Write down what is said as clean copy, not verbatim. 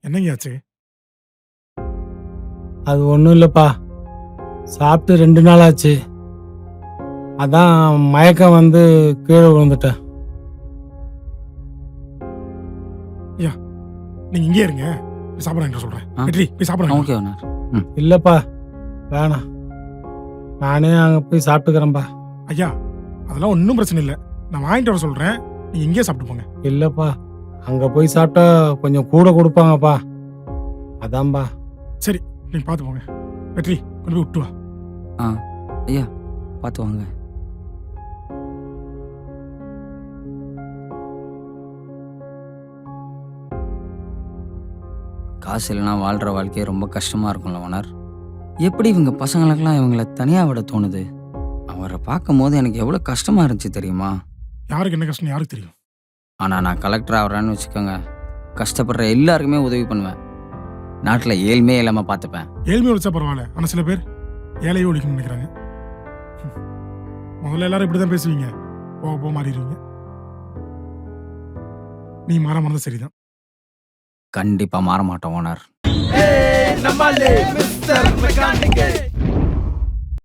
என்னங்க ஆச்சு? அது ஒன்றும் இல்லைப்பா. சாப்பிட்டு 2 நாள் ஆச்சு. அதான் மயக்கம் வந்து கீழே விழுந்துட்டேன். ஐயா, நீங்க இங்கே இருங்க. போய் சாப்பிட சொல்றேன். ஆ. வெற்றி போய் சாப்பிட. Okay owner. இல்லைப்பா, வேணாம். நானே அங்கே போய் சாப்பிட்டுக்கிறேன்ப்பா. ஐயா, அதெல்லாம் ஒன்றும் பிரச்சனை இல்லை. நான் வாங்கிட்டு வர சொல்றேன். நீங்க இங்கே சாப்பிட்டு போங்க. இல்லைப்பா, அங்கே போய் சாப்பிட்டா கொஞ்சம் கூட கொடுப்பாங்கப்பா. அதான்பா. சரி, நீங்க பார்த்து போங்க. வெற்றி கொண்டு போய் விட்டு வா. ஆ ஐயா பார்த்து வாங்க. காசு இல்லைன்னா வாழ்கிற வாழ்க்கையே ரொம்ப கஷ்டமாக இருக்கும்ல ஓனர். எப்படி இவங்க பசங்களுக்கெல்லாம் இவங்கள தனியாக விட தோணுது? அவரை பார்க்கும்போது எனக்கு எவ்வளோ கஷ்டமாக இருந்துச்சு தெரியுமா? யாருக்கு என்ன கஷ்டம் யாருக்கு தெரியும்? ஆனால் நான் கலெக்டர் ஆகிறேன்னு வச்சுக்கோங்க, கஷ்டப்படுற எல்லாருக்குமே உதவி பண்ணுவேன். நாட்டில் ஏழ்மையே இல்லாமல் பார்த்துப்பேன். ஏழ்மையை ஒழிச்சா பரவாயில்ல. ஆனால் சில பேர் ஏழையை ஒழிக்கணும்னு நினைக்கிறாங்க. முதல்ல எல்லாரும் இப்படி தான் பேசுவீங்க, போக போக மாறிடுவீங்க. நீ மாறாம இருந்தா சரிதான். கண்டிப்பாக மாற மாட்டோம் ஓனர். நம்மளே மிஸ்டர் மெக்கானிக்